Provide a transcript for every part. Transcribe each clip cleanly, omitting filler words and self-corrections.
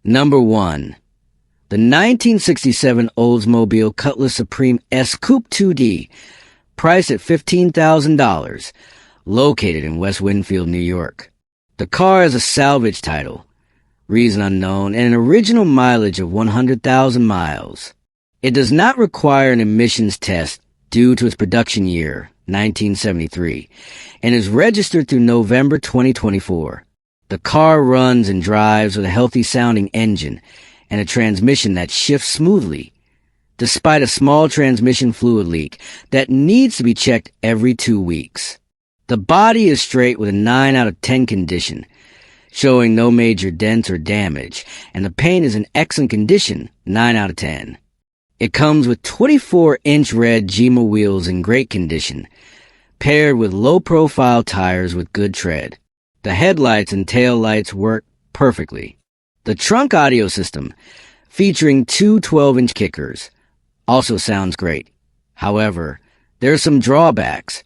Number 1. The 1967 Oldsmobile Cutlass Supreme S Coupe 2D, priced at $15,000, located in West Winfield, New York. The car is a salvage title, reason unknown, and an original mileage of 100,000 miles. It does not require an emissions test due to its production year, 1973, and is registered through November 2024. The car runs and drives with a healthy-sounding engine and a transmission that shifts smoothly, despite a small transmission fluid leak that needs to be checked every 2 weeks. The body is straight with a 9 out of 10 condition, showing no major dents or damage, and the paint is in excellent condition, 9 out of 10. It comes with 24-inch red Gema wheels in great condition, paired with low-profile tires with good tread. The headlights and tail lights work perfectly. The trunk audio system, featuring two 12-inch kickers, also sounds great. However, there are some drawbacks,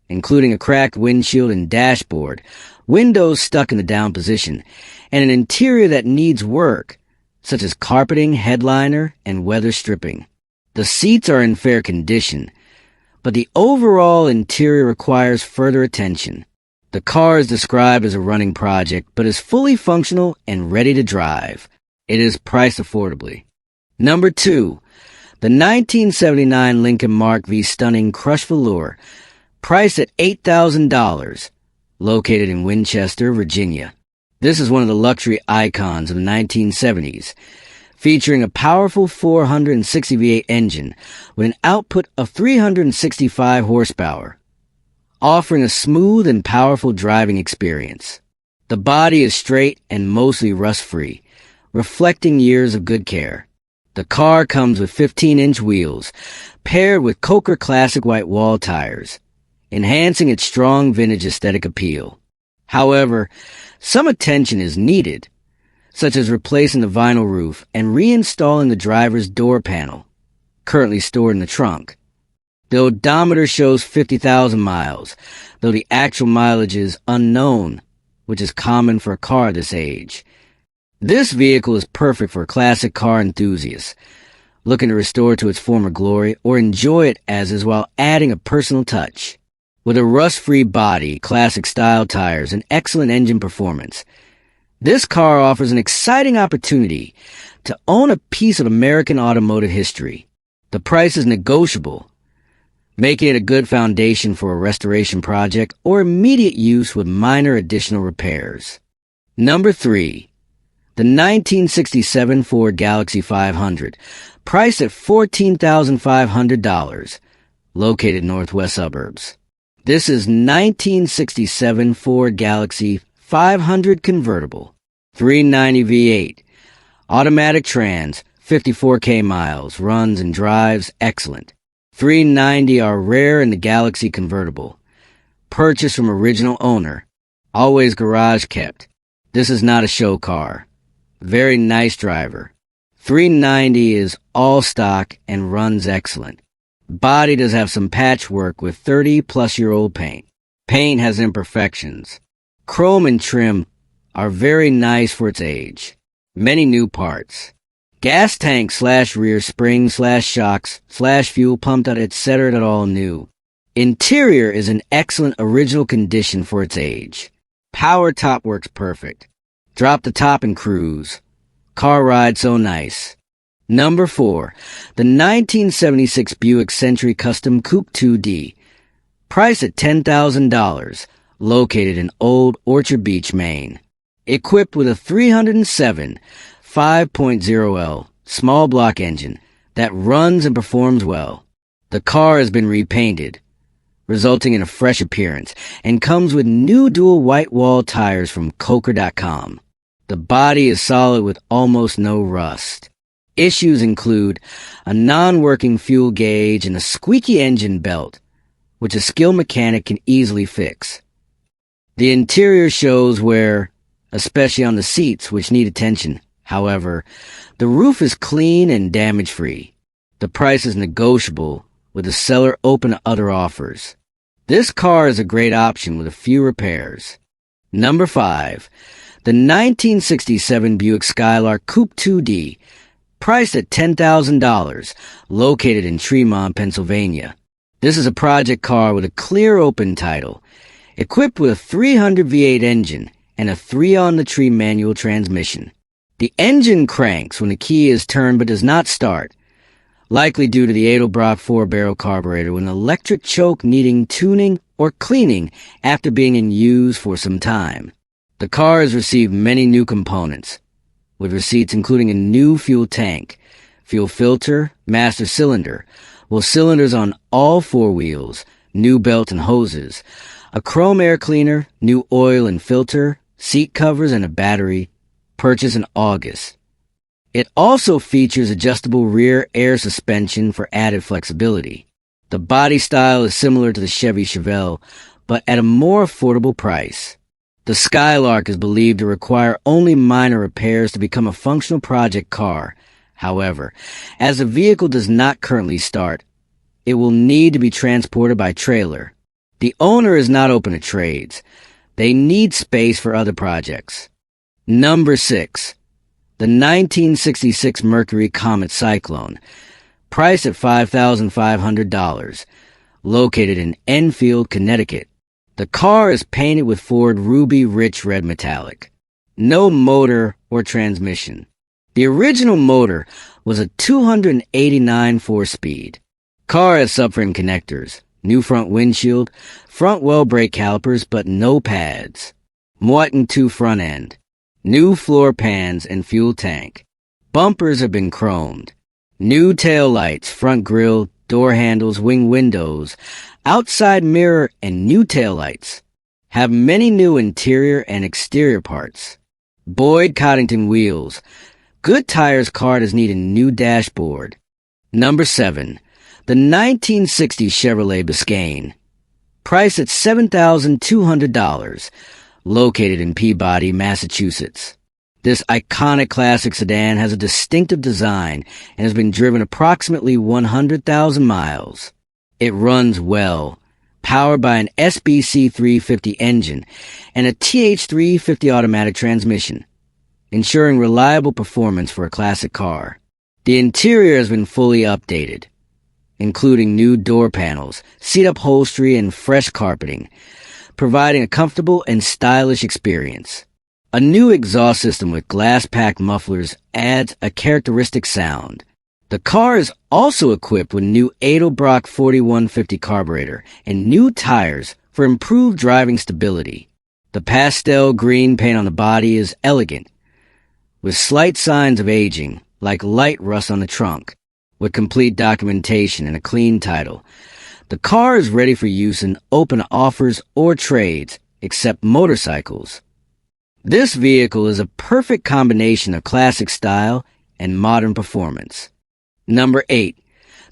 including a cracked windshield and dashboard, windows stuck in the down position, and an interior that needs work, such as carpeting, headliner, and weather stripping. The seats are in fair condition, but the overall interior requires further attention. The car is described as a running project, but is fully functional and ready to drive. It is priced affordably. Number 2. The 1979 Lincoln Mark V Stunning Crushed Velour, priced at $8,000, located in Winchester, Virginia. This is one of the luxury icons of the 1970s, featuring a powerful 460 V8 engine with an output of 365 horsepower, offering a smooth and powerful driving experience. The body is straight and mostly rust-free, reflecting years of good care. The car comes with 15-inch wheels, paired with Coker Classic White wall tires, enhancing its strong vintage aesthetic appeal. However, some attention is needed, such as replacing the vinyl roof and reinstalling the driver's door panel, currently stored in the trunk. The odometer shows 50,000 miles, though the actual mileage is unknown, which is common for a car this age. This vehicle is perfect for classic car enthusiasts looking to restore it to its former glory or enjoy it as is while adding a personal touch. With a rust-free body, classic style tires, and excellent engine performance, this car offers an exciting opportunity to own a piece of American automotive history. The price is negotiable, making it a good foundation for a restoration project or immediate use with minor additional repairs. Number 3. The 1967 Ford Galaxie 500, priced at $14,500, located in northwest suburbs. This is 1967 Ford Galaxie 500 convertible, 390 V8, automatic trans, 54K miles, runs and drives excellent. 390 are rare in the Galaxie convertible. Purchased from original owner. Always garage kept. This is not a show car. Very nice driver. 390 is all stock and runs excellent. Body does have some patchwork with 30-plus-year-old paint. Paint has imperfections. Chrome and trim are very nice for its age. Many new parts. Gas tank / rear spring / shocks / fuel pumped out, etc. all new. Interior is in excellent original condition for its age. Power top works perfect. Drop the top and cruise. Car ride so nice. Number 4. The 1976 Buick Century Custom Coupe 2D. Priced at $10,000. Located in Old Orchard Beach, Maine. Equipped with a 307 5.0L small block engine that runs and performs well. The car has been repainted, resulting in a fresh appearance, and comes with new dual white wall tires from Coker.com. The body is solid with almost no rust. Issues include a non-working fuel gauge and a squeaky engine belt, which a skilled mechanic can easily fix. The interior shows wear, especially on the seats, which need attention. However, the roof is clean and damage-free. The price is negotiable, with the seller open to other offers. This car is a great option with a few repairs. Number 5. The 1967 Buick Skylark Coupe 2D, priced at $10,000, located in Tremont, Pennsylvania. This is a project car with a clear open title, equipped with a 300 V8 engine and a 3-on-the-tree manual transmission. The engine cranks when the key is turned but does not start, likely due to the Edelbrock 4-barrel carburetor with an electric choke needing tuning or cleaning after being in use for some time. The car has received many new components, with receipts including a new fuel tank, fuel filter, master cylinder, with cylinders on all 4 wheels, new belt and hoses, a chrome air cleaner, new oil and filter, seat covers, and a battery, purchased in August. It also features adjustable rear air suspension for added flexibility. The body style is similar to the Chevy Chevelle, but at a more affordable price. The Skylark is believed to require only minor repairs to become a functional project car. However, as the vehicle does not currently start, it will need to be transported by trailer. The owner is not open to trades. They need space for other projects. Number 6. The 1966 Mercury Comet Cyclone, priced at $5,500, located in Enfield, Connecticut. The car is painted with Ford Ruby Rich Red Metallic. No motor or transmission. The original motor was a 289 4-speed. Car has subframe connectors, new front windshield, front well brake calipers but no pads, Moiten 2 front end, new floor pans and fuel tank. Bumpers have been chromed. New tail lights, front grille, door handles, wing windows, outside mirror, and new tail lights. Have many new interior and exterior parts. Boyd Coddington wheels. Good tires car does need a new dashboard. Number 7. The 1960 Chevrolet Biscayne, priced at $7,200, located in Peabody, Massachusetts. This iconic classic sedan has a distinctive design and has been driven approximately 100,000 miles. It runs well, powered by an SBC 350 engine and a TH 350 automatic transmission, ensuring reliable performance for a classic car. The interior has been fully updated, including new door panels, seat upholstery, and fresh carpeting, providing a comfortable and stylish experience. A new exhaust system with glass-packed mufflers adds a characteristic sound. The car is also equipped with new Edelbrock 4150 carburetor and new tires for improved driving stability. The pastel green paint on the body is elegant, with slight signs of aging, like light rust on the trunk. With complete documentation and a clean title, the car is ready for use in open offers or trades, except motorcycles. This vehicle is a perfect combination of classic style and modern performance. Number 8.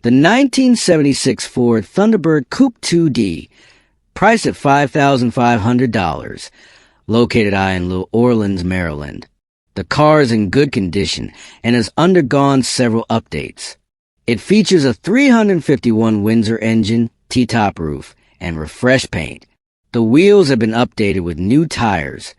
The 1976 Ford Thunderbird Coupe 2D, priced at $5,500, located in New Orleans, Maryland. The car is in good condition and has undergone several updates. It features a 351 Windsor engine, T-top roof, and refreshed paint. The wheels have been updated with new tires.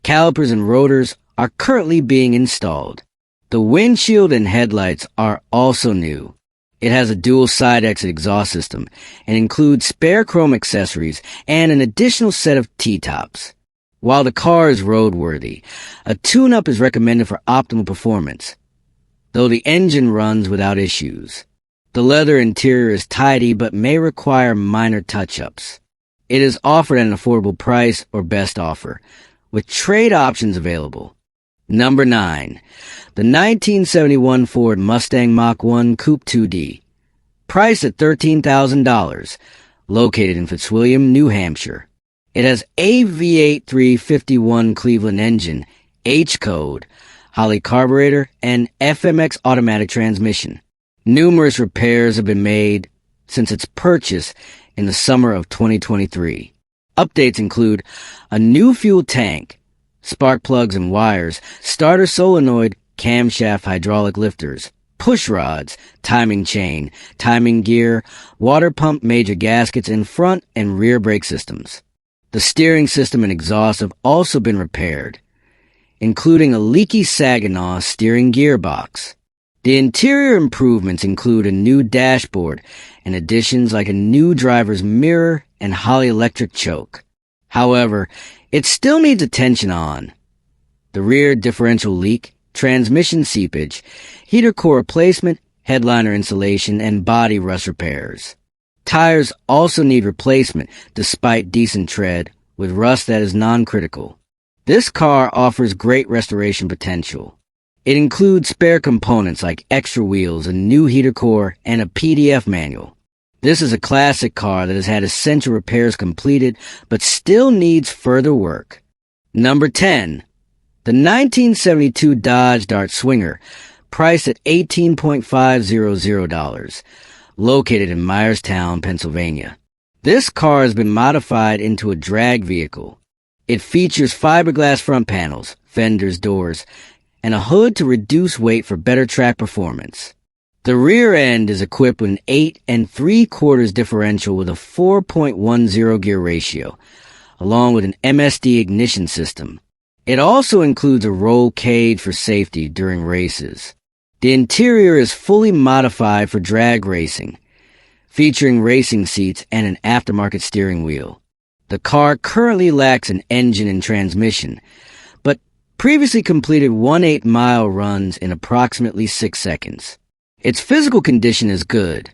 Calipers and rotors are currently being installed. The windshield and headlights are also new. It has a dual side exit exhaust system and includes spare chrome accessories and an additional set of T-tops. While the car is roadworthy, a tune-up is recommended for optimal performance, though the engine runs without issues. The leather interior is tidy but may require minor touch-ups. It is offered at an affordable price or best offer, with trade options available. Number 9. The 1971 Ford Mustang Mach-1 Coupe 2D, priced at $13,000, located in Fitzwilliam, New Hampshire. It has a V8 351 Cleveland engine, H-code, Holley carburetor, and FMX automatic transmission. Numerous repairs have been made since its purchase in the summer of 2023. Updates include a new fuel tank, spark plugs and wires, starter solenoid, camshaft hydraulic lifters, push rods, timing chain, timing gear, water pump major gaskets in front and rear brake systems. The steering system and exhaust have also been repaired. including a leaky Saginaw steering gearbox. The interior improvements include a new dashboard and additions like a new driver's mirror and Holley electric choke. However, it still needs attention on the rear differential leak, transmission seepage, heater core replacement, headliner insulation, and body rust repairs. Tires also need replacement despite decent tread, with rust that is non-critical. This car offers great restoration potential. It includes spare components like extra wheels, a new heater core, and a PDF manual. This is a classic car that has had essential repairs completed, but still needs further work. Number 10. The 1972 Dodge Dart Swinger, priced at $18,500, located in Myerstown, Pennsylvania. This car has been modified into a drag vehicle. It features fiberglass front panels, fenders, doors, and a hood to reduce weight for better track performance. The rear end is equipped with an 8 3/4 differential with a 4.10 gear ratio, along with an MSD ignition system. It also includes a roll cage for safety during races. The interior is fully modified for drag racing, featuring racing seats and an aftermarket steering wheel. The car currently lacks an engine and transmission, but previously completed 18-mile runs in approximately 6 seconds. Its physical condition is good,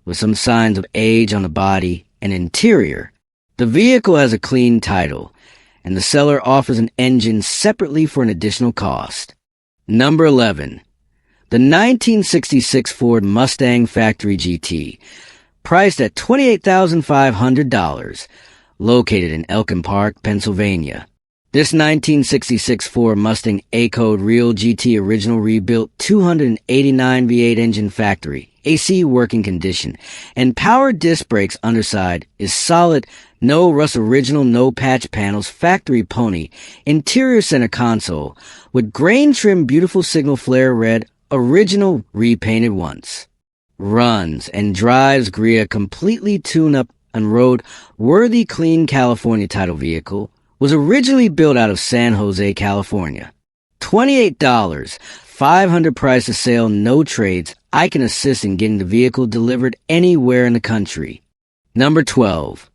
with some signs of age on the body and interior. The vehicle has a clean title, and the seller offers an engine separately for an additional cost. Number 11. The 1966 Ford Mustang Factory GT, priced at $28,500, located in Elkin Park, Pennsylvania. This 1966 Ford Mustang A-Code Real GT Original Rebuilt 289 V8 engine factory, AC working condition, and power disc brakes underside is solid, no rust original, no patch panels, factory pony, interior center console, with grain trim beautiful signal flare red, original repainted once. Runs and drives Gria completely tuned up and road worthy clean California title vehicle. Was originally built out of San Jose, California. $28, $500 price of sale, no trades. I can assist in getting the vehicle delivered anywhere in the country. Number 12.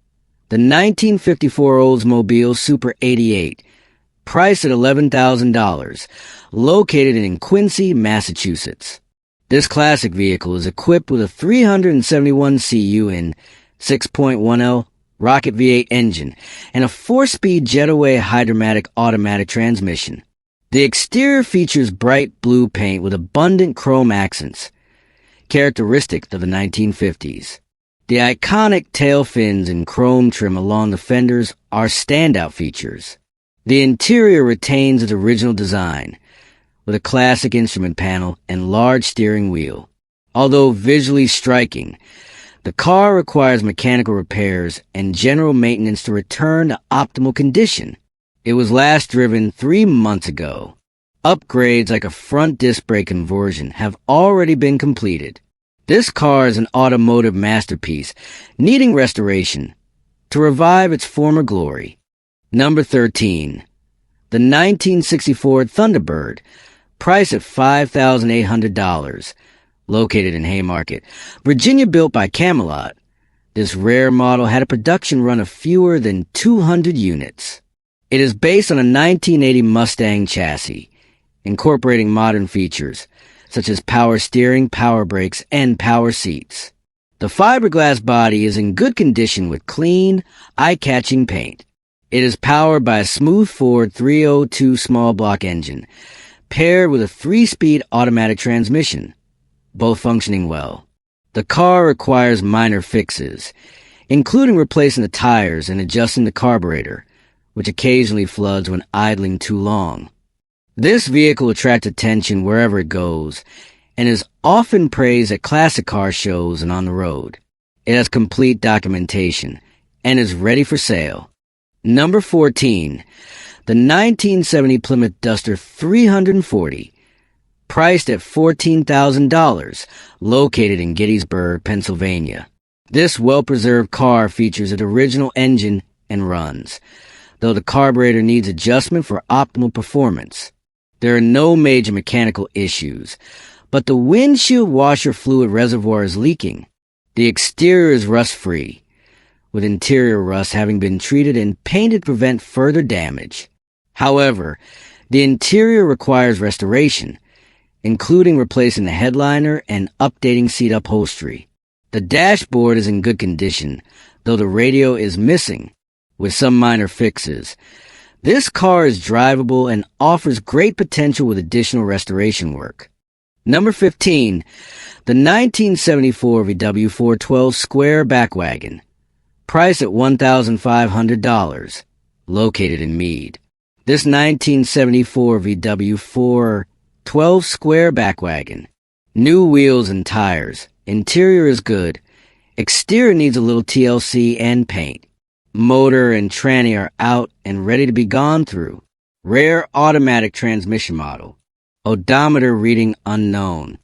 The 1954 Oldsmobile Super 88, priced at $11,000, located in Quincy, Massachusetts. This classic vehicle is equipped with a 371 CU in 6.10 Rocket V8 engine, and a 4-speed Jetaway Hydromatic automatic transmission. The exterior features bright blue paint with abundant chrome accents, characteristic of the 1950s. The iconic tail fins and chrome trim along the fenders are standout features. The interior retains its original design, with a classic instrument panel and large steering wheel. Although visually striking, the car requires mechanical repairs and general maintenance to return to optimal condition. It was last driven 3 months ago. Upgrades like a front disc brake conversion have already been completed. This car is an automotive masterpiece, needing restoration to revive its former glory. Number 13. The 1964 Thunderbird, priced at $5,800. Located in Haymarket, Virginia, built by Camelot. This rare model had a production run of fewer than 200 units. It is based on a 1980 Mustang chassis, incorporating modern features, such as power steering, power brakes, and power seats. The fiberglass body is in good condition with clean, eye-catching paint. It is powered by a smooth Ford 302 small block engine, paired with a 3-speed automatic transmission, both functioning well. The car requires minor fixes, including replacing the tires and adjusting the carburetor, which occasionally floods when idling too long. This vehicle attracts attention wherever it goes, and is often praised at classic car shows and on the road. It has complete documentation, and is ready for sale. Number 14. The 1970 Plymouth Duster 340, priced at $14,000, located in Gettysburg, Pennsylvania. This well-preserved car features an original engine and runs. though the carburetor needs adjustment for optimal performance. There are no major mechanical issues, but the windshield washer fluid reservoir is leaking. The exterior is rust-free, with interior rust having been treated and painted to prevent further damage. However, the interior requires restoration, including replacing the headliner and updating seat upholstery. The dashboard is in good condition, though the radio is missing, with some minor fixes. This car is drivable and offers great potential with additional restoration work. Number 15, the 1974 VW 412 Square Backwagon. Price at $1,500. Located in Meade. This 1974 VW 412 Square Backwagon. New wheels and tires. Interior is good. Exterior needs a little TLC and paint. Motor and tranny are out and ready to be gone through. Rare automatic transmission model. Odometer reading unknown.